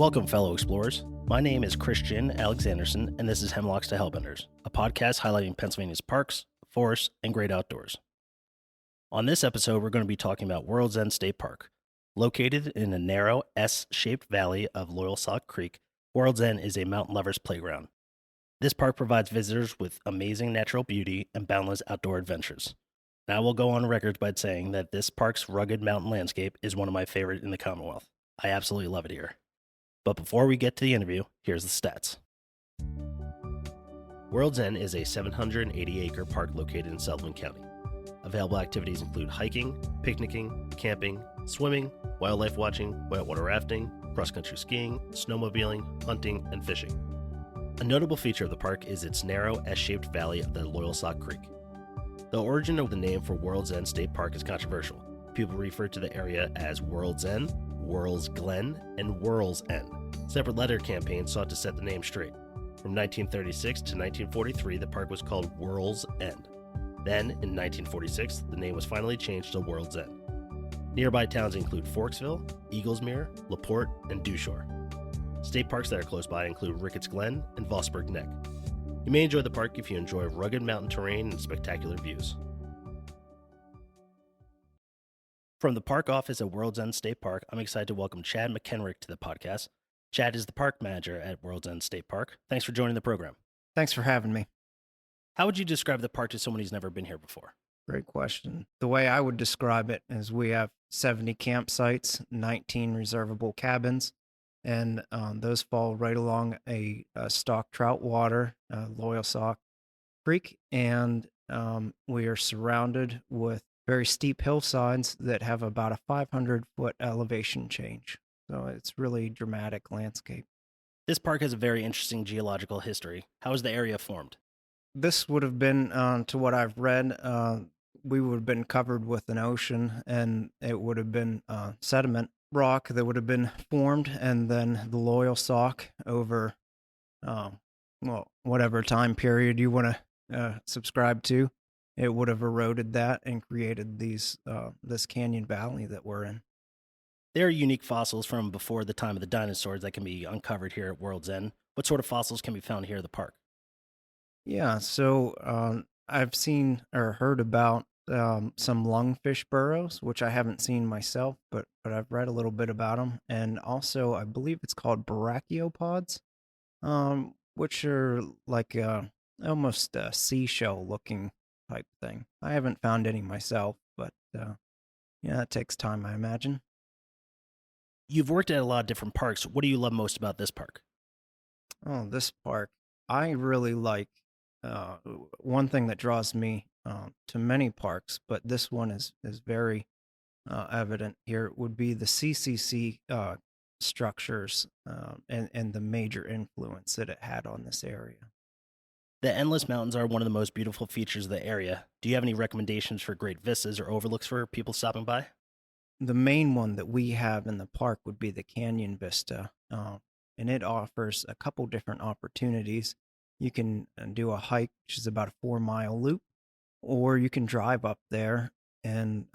Welcome, fellow explorers. My name is Christian Alexandersen, and this is Hemlocks to Hellbenders, a podcast highlighting Pennsylvania's parks, forests, and great outdoors. On this episode, we're going to be talking about World's End State Park. Located in a narrow S-shaped valley of Loyalsock Creek, World's End is a mountain lover's playground. This park provides visitors with amazing natural beauty and boundless outdoor adventures. And I will go on record by saying that this park's rugged mountain landscape is one of my favorite in the Commonwealth. I absolutely love it here. But before we get to the interview, here's the stats. World's End is a 780-acre park located in Sullivan County. Available activities include hiking, picnicking, camping, swimming, wildlife watching, whitewater rafting, cross-country skiing, snowmobiling, hunting, and fishing. A notable feature of the park is its narrow S-shaped valley of the Loyalsock Creek. The origin of the name for World's End State Park is controversial. People refer to the area as World's End, Whirl's Glen, and Whirl's End. Separate letter campaigns sought to set the name straight. From 1936 to 1943, the park was called Whirl's End. Then, in 1946, the name was finally changed to World's End. Nearby towns include Forksville, Eaglesmere, LaPorte, and Dewshore. State parks that are close by include Ricketts Glen and Vosburgh Neck. You may enjoy the park if you enjoy rugged mountain terrain and spectacular views. From the park office at World's End State Park, I'm excited to welcome Chad McKenrick to the podcast. Chad is the park manager at World's End State Park. Thanks for joining the program. Thanks for having me. How would you describe the park to someone who's never been here before? Great question. The way I would describe it is we have 70 campsites, 19 reservable cabins, and those fall right along a stock trout water, Loyalsock Creek, and we are surrounded with very steep hillsides that have about a 500-foot elevation change. So it's really dramatic landscape. This park has a very interesting geological history. How is the area formed? This would have been, to what I've read, we would have been covered with an ocean, and it would have been sediment rock that would have been formed, and then the Loyalsock over, whatever time period you want to subscribe to, it would have eroded that and created this canyon valley that we're in. There are unique fossils from before the time of the dinosaurs that can be uncovered here at World's End. What sort of fossils can be found here at the park? Yeah, so I've seen or heard about some lungfish burrows, which I haven't seen myself, but I've read a little bit about them. And also, I believe it's called brachiopods, which are like almost a seashell-looking type thing. I haven't found any myself, but yeah, it takes time, I imagine. You've worked at a lot of different parks. What do you love most about this park? Oh, this park. I really like one thing that draws me to many parks, but this one is very evident here, would be the CCC structures and the major influence that it had on this area. The endless mountains are one of the most beautiful features of the area. Do you have any recommendations for great vistas or overlooks for people stopping by? The main one that we have in the park would be the Canyon Vista, and it offers a couple different opportunities. You can do a hike, which is about a 4-mile loop, or you can drive up there, and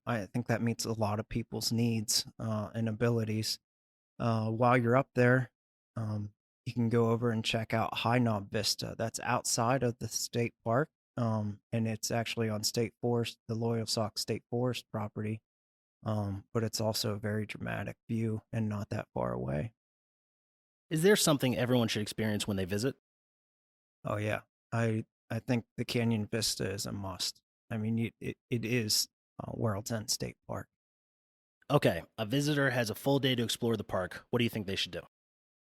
I think that meets a lot of people's needs and abilities. While you're up there, you can go over and check out High Knob Vista. That's outside of the state park, and it's actually on State Forest, the Loyalsock State Forest property, but it's also a very dramatic view and not that far away. Is there something everyone should experience when they visit? Oh, yeah. I think the Canyon Vista is a must. I mean, it is World's End State Park. Okay, a visitor has a full day to explore the park. What do you think they should do?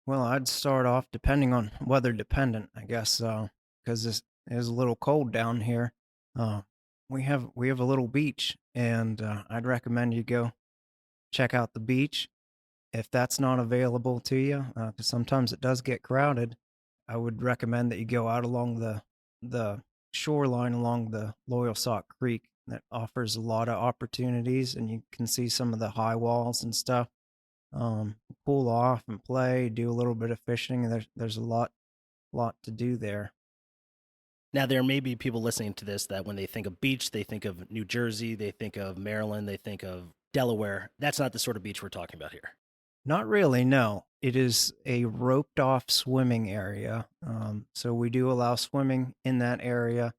Well, I'd start off, depending on weather dependent, I guess, because it is a little cold down here. We have a little beach, and I'd recommend you go check out the beach. If that's not available to you, because sometimes it does get crowded, I would recommend that you go out along the shoreline along the Loyalsock Creek. That offers a lot of opportunities, and you can see some of the high walls and stuff. Pull off and play, do a little bit of fishing. There's a lot to do there. Now, there may be people listening to this that when they think of beach, they think of New Jersey, they think of Maryland, they think of Delaware. That's not the sort of beach we're talking about here. Not really, no. It is a roped off swimming area. So we do allow swimming in that area.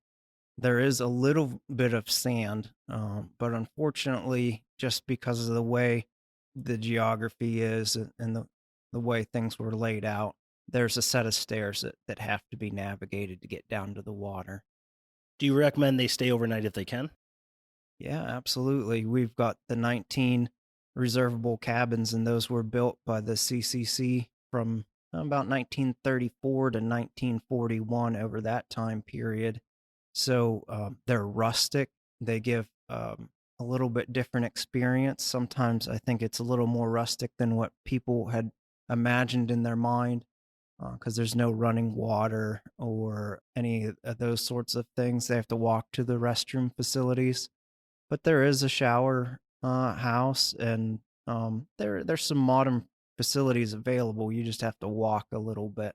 There is a little bit of sand, but unfortunately, just because of the way the geography is and the way things were laid out, there's a set of stairs that have to be navigated to get down to the water. Do you recommend they stay overnight if they can? Yeah, absolutely. We've got the 19 reservable cabins, and those were built by the CCC from about 1934 to 1941 over that time period. So they're rustic. They give a little bit different experience. Sometimes I think it's a little more rustic than what people had imagined in their mind because there's no running water or any of those sorts of things. They have to walk to the restroom facilities, but there is a shower house, and there's some modern facilities available. You just have to walk a little bit.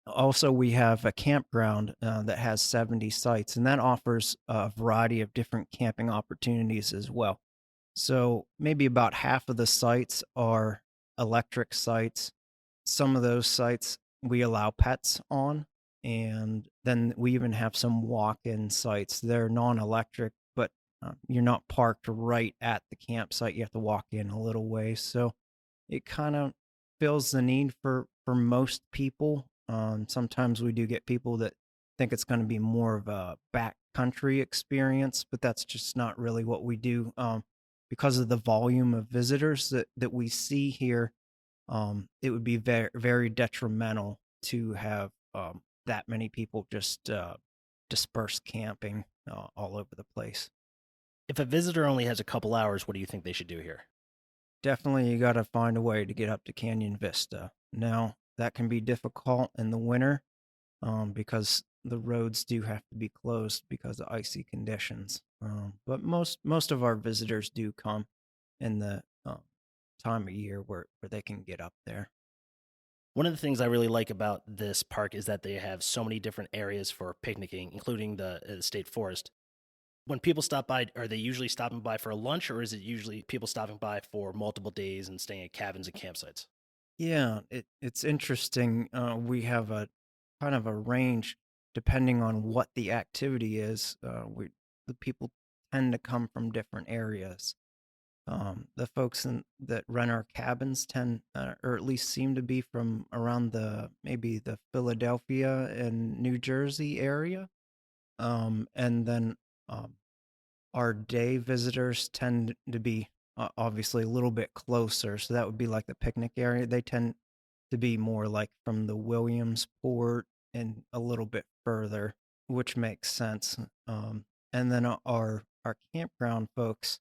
Also, we have a campground that has 70 sites, and that offers a variety of different camping opportunities as well. So maybe about half of the sites are electric sites. Some of those sites we allow pets on, and then we even have some walk-in sites. They're non-electric, but you're not parked right at the campsite. You have to walk in a little way. So it kind of fills the need for most people. Sometimes we do get people that think it's going to be more of a backcountry experience, but that's just not really what we do. Because of the volume of visitors that we see here, it would be very very detrimental to have that many people just dispersed camping all over the place. If a visitor only has a couple hours, what do you think they should do here? Definitely, you got to find a way to get up to Canyon Vista. Now, that can be difficult in the winter because the roads do have to be closed because of icy conditions. But most of our visitors do come in the time of year where they can get up there. One of the things I really like about this park is that they have so many different areas for picnicking, including the state forest. When people stop by, are they usually stopping by for a lunch, or is it usually people stopping by for multiple days and staying at cabins and campsites? Yeah, it's interesting. We have a kind of a range depending on what the activity is. The people tend to come from different areas. The folks that rent our cabins tend, or at least seem to be from around the maybe the Philadelphia and New Jersey area. And then um, our day visitors tend to be obviously a little bit closer. So that would be like the picnic area. They tend to be more like from the Williamsport and a little bit further, which makes sense. And then our campground folks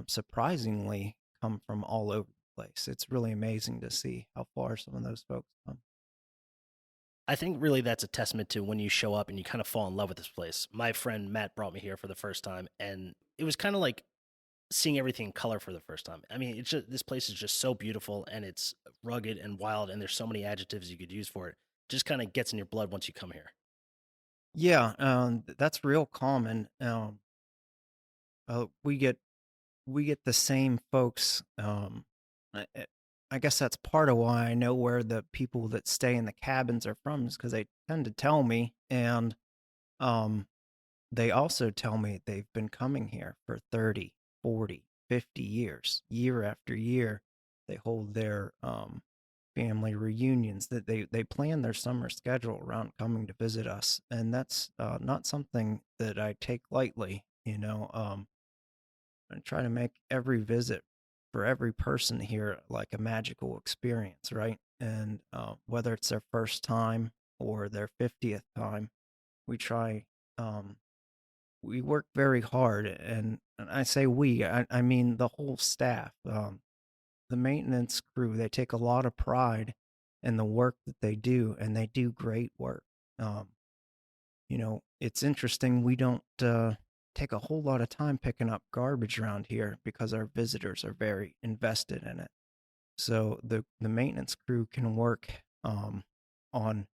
surprisingly come from all over the place. It's really amazing to see how far some of those folks come. I think really that's a testament to when you show up and you kind of fall in love with this place. My friend Matt brought me here for the first time, and it was kind of like seeing everything in color for the first time. I mean, it's just this place is just so beautiful and it's rugged and wild, and there's so many adjectives you could use for it. Just kind of gets in your blood once you come here. Yeah, that's real common. We get the same folks. I, I I guess that's part of why I know where the people that stay in the cabins are from, is because they tend to tell me, and um, they also tell me they've been coming here for 30, 40, 50 years, year after year. They hold their family reunions, that they plan their summer schedule around coming to visit us, and that's not something that I take lightly. I try to make every visit for every person here like a magical experience, right? And whether it's their first time or their 50th time, we try. We work very hard, and I say we, I mean the whole staff. The maintenance crew, they take a lot of pride in the work that they do, and they do great work. Um, it's interesting. We don't take a whole lot of time picking up garbage around here because our visitors are very invested in it. So the maintenance crew can work on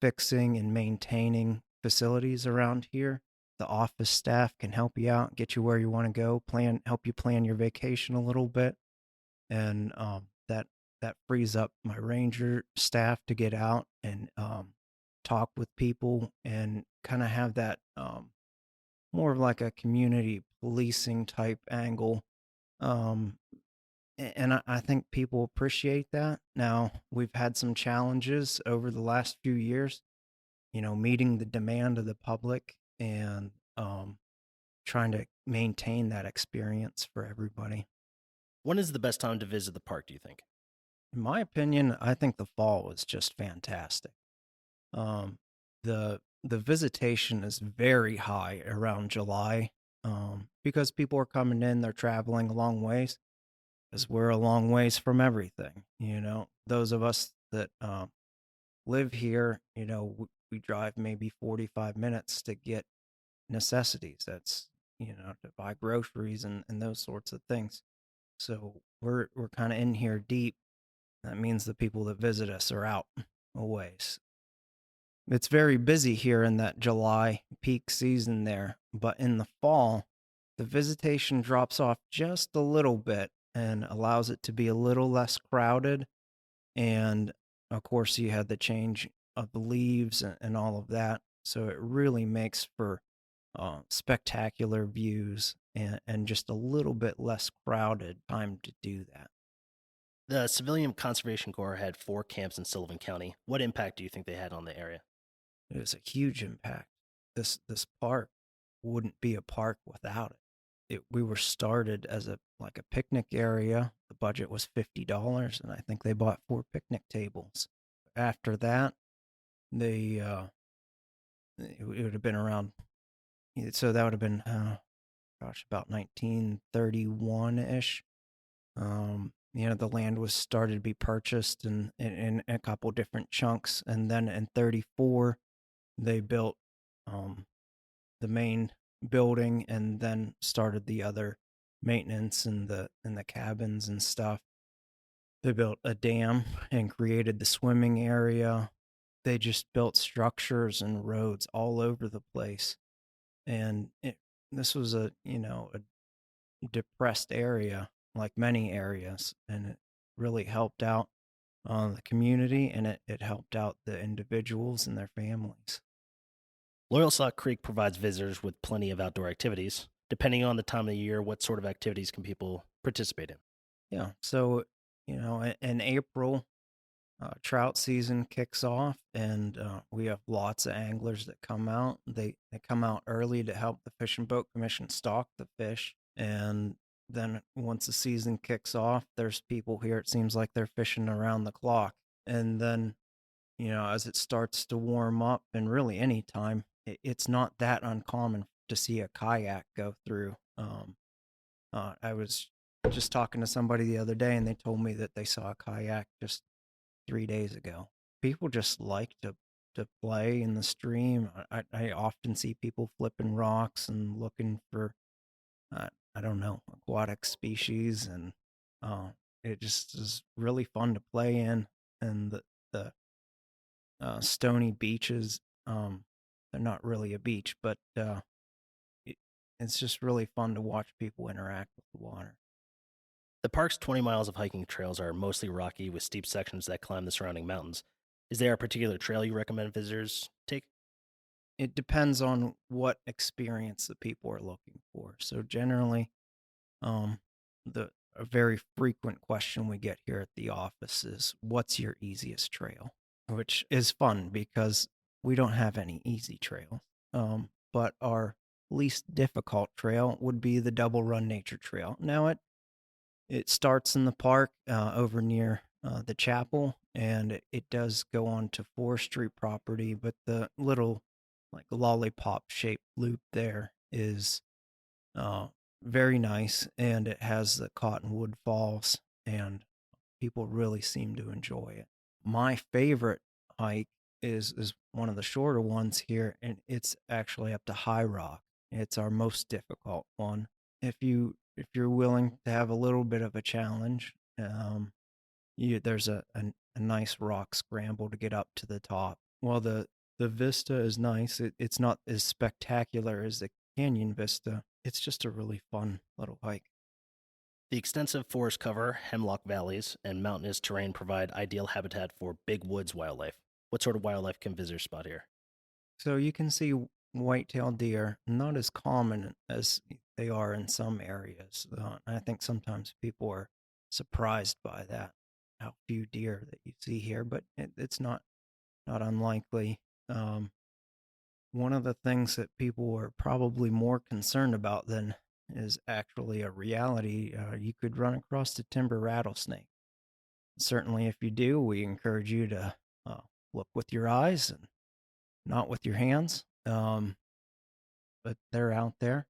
fixing and maintaining facilities around here. The office staff can help you out, get you where you want to go, help you plan your vacation a little bit, and that that frees up my ranger staff to get out and talk with people and kind of have that more of like a community policing type angle. Um, and I think people appreciate that. Now, we've had some challenges over the last few years, meeting the demand of the public and trying to maintain that experience for everybody. When is the best time to visit the park, do you think? In my opinion, I think the fall is just fantastic. Um, the visitation is very high around July because people are coming in, they're traveling a long ways because we're a long ways from everything. Those of us that live here, we drive maybe 45 minutes to get necessities. That's, to buy groceries and those sorts of things. So we're kind of in here deep. That means the people that visit us are out a ways. It's very busy here in that July peak season there, but in the fall, the visitation drops off just a little bit and allows it to be a little less crowded. And of course, you had the change of the leaves and all of that. So it really makes for spectacular views and just a little bit less crowded time to do that. The Civilian Conservation Corps had 4 camps in Sullivan County. What impact do you think they had on the area? It was a huge impact. This park wouldn't be a park without it. We were started as a picnic area. The budget was $50, and I think they bought 4 picnic tables. After that, they it would have been around. So that would have been about 1931 ish. The land was started to be purchased in a couple different chunks, and then in 34 they built the main building and then started the other maintenance and the cabins and stuff. They built a dam and created the swimming area. They just built structures and roads all over the place. And this was a depressed area like many areas, and it really helped out the community, and it helped out the individuals and their families. Loyalsock Creek provides visitors with plenty of outdoor activities. Depending on the time of the year, what sort of activities can people participate in? Yeah, so in April, trout season kicks off, and we have lots of anglers that come out. They come out early to help the Fish and Boat Commission stock the fish, and then once the season kicks off, there's people here. It seems like they're fishing around the clock, and then as it starts to warm up, and really any time, it's not that uncommon to see a kayak go through. I was just talking to somebody the other day, and they told me that they saw a kayak just 3 days ago. People just like to play in the stream. I often see people flipping rocks and looking for I don't know, aquatic species, and it just is really fun to play in. And the stony beaches, they're not really a beach, but it, it's just really fun to watch people interact with the water. The park's 20 miles of hiking trails are mostly rocky with steep sections that climb the surrounding mountains. Is there a particular trail you recommend visitors take? It depends on what experience the people are looking for. So generally, um, a very frequent question we get here at the office is, "What's your easiest trail?" Which is fun because we don't have any easy trails. But our least difficult trail would be the Double Run Nature Trail. Now it starts in the park over near the chapel, and it does go on to forestry property, but the little lollipop shaped loop there is very nice, and it has the Cottonwood Falls, and people really seem to enjoy it. My favorite hike is one of the shorter ones here, and it's actually up to High Rock. It's our most difficult one. If you're willing to have a little bit of a challenge, there's a nice rock scramble to get up to the top. While the vista is nice, it's not as spectacular as the canyon vista. It's just a really fun little hike. The extensive forest cover, hemlock valleys, and mountainous terrain provide ideal habitat for big woods wildlife. What sort of wildlife can visitors spot here? So you can see white-tailed deer, not as common as they are in some areas. I think sometimes people are surprised by that, how few deer that you see here, but it's not unlikely. Um, One of the things that people are probably more concerned about than is actually a reality. You could run across a timber rattlesnake. Certainly, if you do, we encourage you to uh, look with your eyes and not with your hands. But they're out there,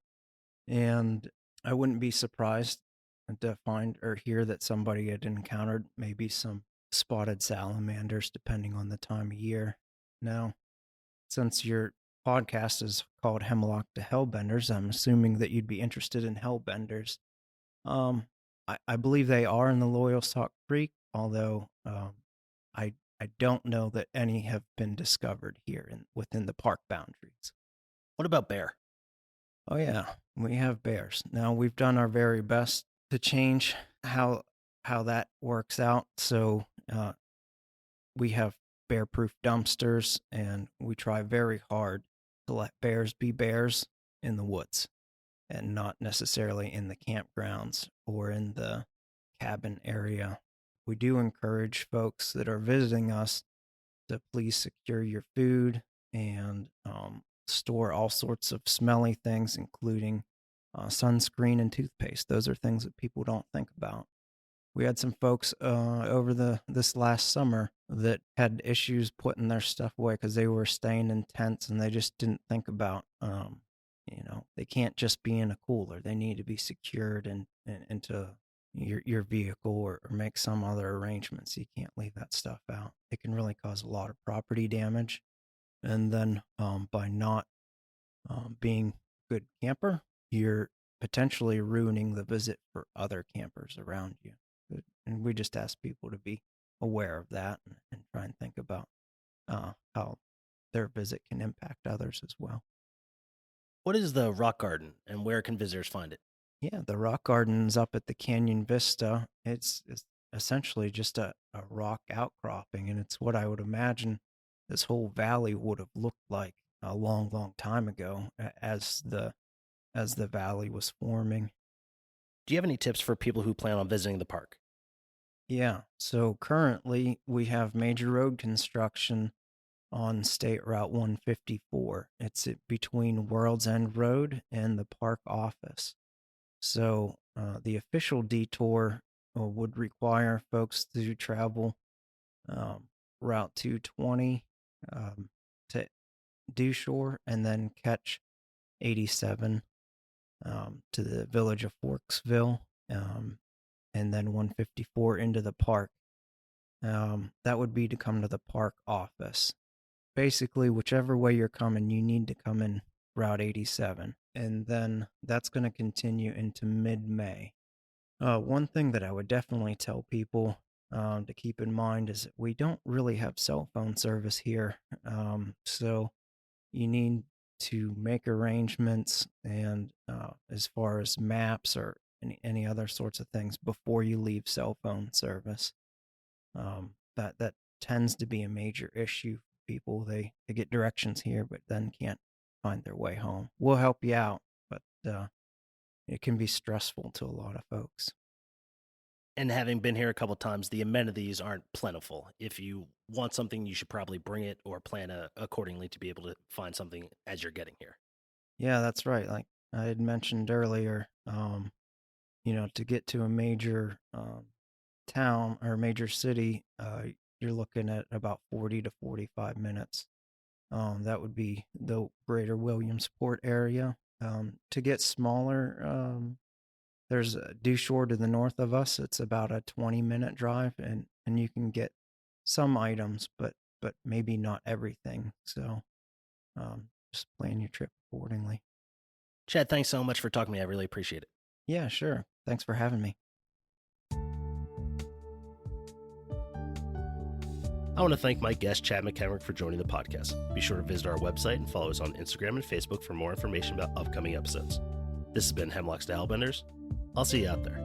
and I wouldn't be surprised to find or hear that somebody had encountered maybe some spotted salamanders, depending on the time of year. Now, since your podcast is called Hemlock to Hellbenders, I'm assuming that you'd be interested in hellbenders. Um, I believe they are in the Loyalsock Creek, although I don't know that any have been discovered here within the park boundaries. What about bear? Oh yeah, we have bears. Now we've done our very best to change how that works out. So we have bear-proof dumpsters, and we try very hard to let bears be bears in the woods and not necessarily in the campgrounds or in the cabin area. We do encourage folks that are visiting us to please secure your food and store all sorts of smelly things, including sunscreen and toothpaste. Those are things that people don't think about. We had some folks over this last summer that had issues putting their stuff away because they were staying in tents and they just didn't think about, they can't just be in a cooler. They need to be secured into your vehicle or make some other arrangements. You can't leave that stuff out. It can really cause a lot of property damage. And then by not being a good camper, you're potentially ruining the visit for other campers around you. And we just ask people to be aware of that and try and think about how their visit can impact others as well. What is the rock garden, and where can visitors find it? Yeah, the rock garden's up at the Canyon Vista. It's essentially just a rock outcropping, and it's what I would imagine this whole valley would have looked like a long, long time ago as the valley was forming. Do you have any tips for people who plan on visiting the park? Yeah, so currently we have major road construction on State Route 154. It's between World's End Road and the park office. So the official detour would require folks to travel Route 220 to Dewshore and then catch 87 to the village of Forksville, and then 154 into the park. That would be to come to the park office. Basically, whichever way you're coming, you need to come in Route 87. And then that's going to continue into mid-May. One thing that I would definitely tell people to keep in mind is that we don't really have cell phone service here. So you need to make arrangements and as far as maps or any other sorts of things before you leave cell phone service. That tends to be a major issue for people. They get directions here, but then can't find their way home. We'll help you out, but it can be stressful to a lot of folks. And having been here a couple times, the amenities aren't plentiful. If you want something, you should probably bring it or plan accordingly to be able to find something as you're getting here. Yeah, that's right. Like I had mentioned earlier, to get to a major town or major city, you're looking at about 40 to 45 minutes. That would be the greater Williamsport area. To get smaller, there's Dewshore to the north of us. It's about a 20-minute drive, and you can get some items, but maybe not everything. So just plan your trip accordingly. Chad, thanks so much for talking to me. I really appreciate it. Yeah, sure. Thanks for having me. I want to thank my guest, Chad McKenrick, for joining the podcast. Be sure to visit our website and follow us on Instagram and Facebook for more information about upcoming episodes. This has been Hemlocks to Hellbenders. I'll see you out there.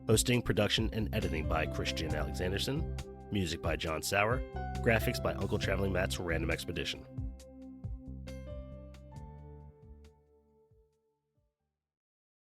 Hosting, production, and editing by Christian Alexandersen. Music by John Sauer. Graphics by Uncle Traveling Matt's Random Expedition.